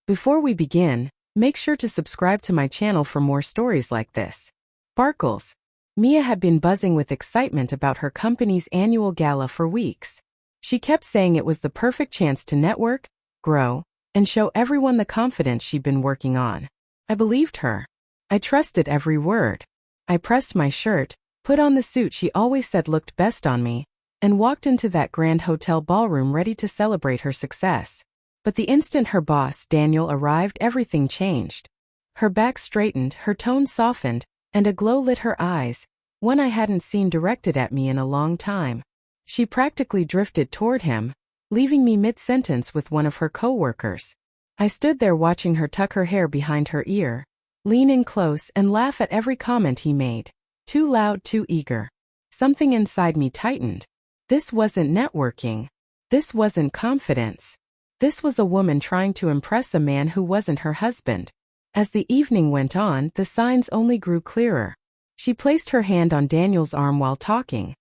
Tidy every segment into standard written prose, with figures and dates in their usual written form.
Before we begin, make sure to subscribe to my channel for more stories like this. Sparkles. Mia had been buzzing with excitement about her company's annual gala for weeks. She kept saying it was the perfect chance to network, grow, and show everyone the confidence she'd been working on. I believed her. I trusted every word. I pressed my shirt, put on the suit she always said looked best on me, and walked into that grand hotel ballroom ready to celebrate her success. But the instant her boss, Daniel, arrived, everything changed. Her back straightened, her tone softened, and a glow lit her eyes, one I hadn't seen directed at me in a long time. She practically drifted toward him, leaving me mid-sentence with one of her co-workers. I stood there watching her tuck her hair behind her ear, lean in close and laugh at every comment he made. Too loud, too eager. Something inside me tightened. This wasn't networking. This wasn't confidence. This was a woman trying to impress a man who wasn't her husband. As the evening went on, the signs only grew clearer. She placed her hand on Daniel's arm while talking.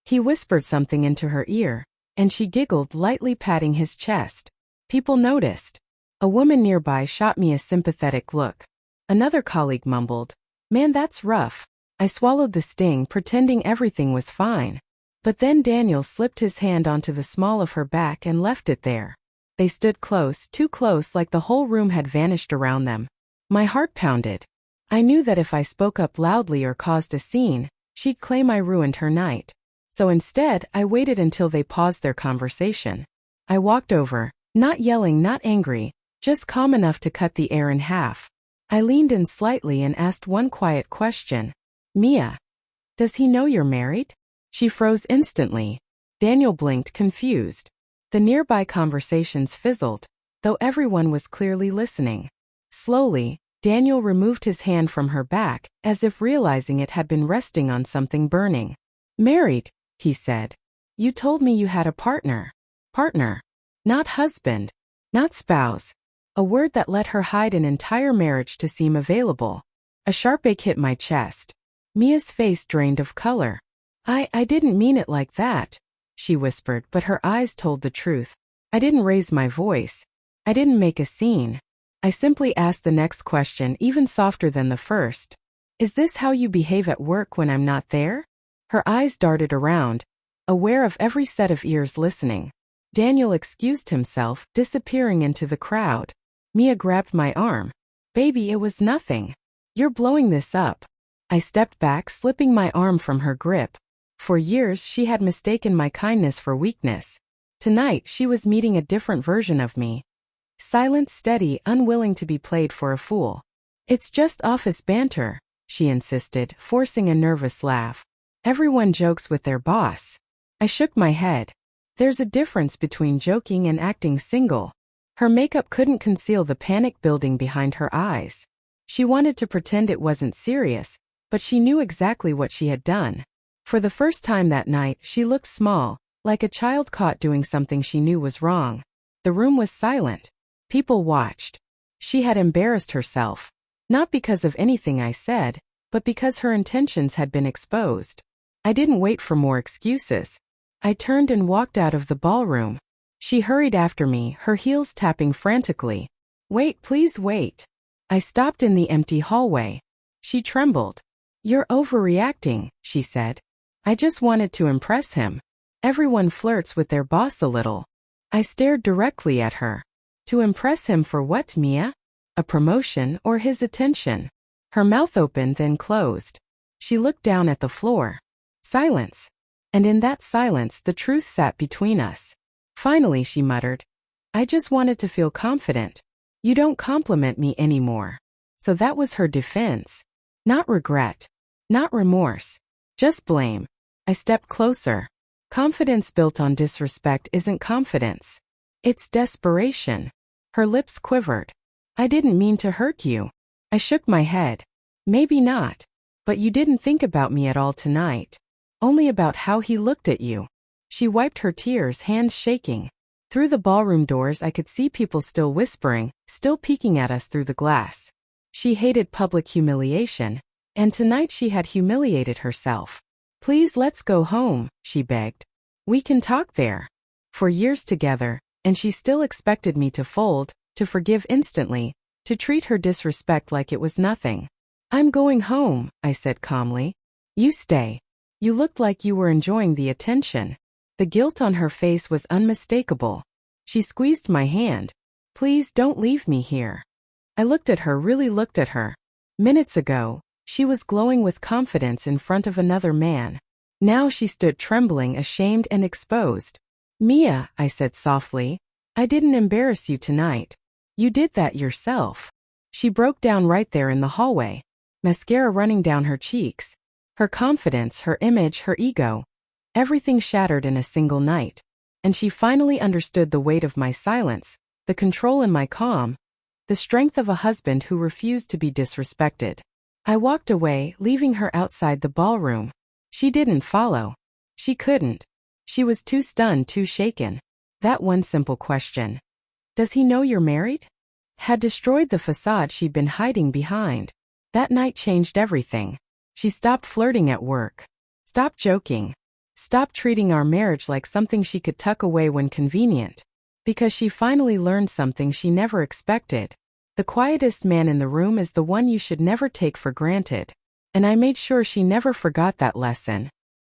He whispered something into her ear, and she giggled, lightly patting his chest. People noticed. A woman nearby shot me a sympathetic look. Another colleague mumbled, "Man, that's rough." I swallowed the sting, pretending everything was fine. But then Daniel slipped his hand onto the small of her back and left it there. They stood close, too close, like the whole room had vanished around them. My heart pounded. I knew that if I spoke up loudly or caused a scene, she'd claim I ruined her night. So instead, I waited until they paused their conversation. I walked over, not yelling, not angry, just calm enough to cut the air in half. I leaned in slightly and asked one quiet question. "Mia, does he know you're married?" She froze instantly. Daniel blinked, confused. The nearby conversations fizzled, though everyone was clearly listening. Slowly, Daniel removed his hand from her back, as if realizing it had been resting on something burning. "Married," he said. "You told me you had a partner." Partner. Not husband. Not spouse. A word that let her hide an entire marriage to seem available. A sharp ache hit my chest. Mia's face drained of color. I didn't mean it like that," she whispered, but her eyes told the truth. I didn't raise my voice. I didn't make a scene. I simply asked the next question, even softer than the first. "Is this how you behave at work when I'm not there?" Her eyes darted around, aware of every set of ears listening. Daniel excused himself, disappearing into the crowd. Mia grabbed my arm. "Baby, it was nothing. You're blowing this up." I stepped back, slipping my arm from her grip. For years, she had mistaken my kindness for weakness. Tonight, she was meeting a different version of me. Silent, steady, unwilling to be played for a fool. "It's just office banter," she insisted, forcing a nervous laugh. "Everyone jokes with their boss." I shook my head. There's a difference between joking and acting single. Her makeup couldn't conceal the panic building behind her eyes. She wanted to pretend it wasn't serious, but she knew exactly what she had done. For the first time that night, she looked small, like a child caught doing something she knew was wrong. The room was silent. People watched. She had embarrassed herself. Not because of anything I said, but because her intentions had been exposed. I didn't wait for more excuses. I turned and walked out of the ballroom. She hurried after me, her heels tapping frantically. "Wait, please wait." I stopped in the empty hallway. She trembled. "You're overreacting," she said. "I just wanted to impress him. Everyone flirts with their boss a little." I stared directly at her. To impress him for what, Mia? A promotion or his attention? Her mouth opened, then closed. She looked down at the floor. Silence. And in that silence, the truth sat between us. Finally, she muttered, "I just wanted to feel confident. You don't compliment me anymore." So that was her defense. Not regret. Not remorse. Just blame. I stepped closer. Confidence built on disrespect isn't confidence. It's desperation. Her lips quivered. "I didn't mean to hurt you." I shook my head. "Maybe not. But you didn't think about me at all tonight. Only about how he looked at you." She wiped her tears, hands shaking. Through the ballroom doors I could see people still whispering, still peeking at us through the glass. She hated public humiliation, and tonight she had humiliated herself. "Please, let's go home," she begged. "We can talk there." For years together, and she still expected me to fold, to forgive instantly, to treat her disrespect like it was nothing. "I'm going home," I said calmly. "You stay. You looked like you were enjoying the attention." The guilt on her face was unmistakable. She squeezed my hand. "Please don't leave me here." I looked at her, really looked at her. Minutes ago, she was glowing with confidence in front of another man. Now she stood trembling, ashamed and exposed. "Mia," I said softly, "I didn't embarrass you tonight. You did that yourself." She broke down right there in the hallway, mascara running down her cheeks. Her confidence, her image, her ego. Everything shattered in a single night. And she finally understood the weight of my silence, the control in my calm, the strength of a husband who refused to be disrespected. I walked away, leaving her outside the ballroom. She didn't follow. She couldn't. She was too stunned, too shaken. That one simple question, "Does he know you're married?" had destroyed the facade she'd been hiding behind. That night changed everything. She stopped flirting at work. Stopped joking. Stopped treating our marriage like something she could tuck away when convenient. Because she finally learned something she never expected. The quietest man in the room is the one you should never take for granted. And I made sure she never forgot that lesson.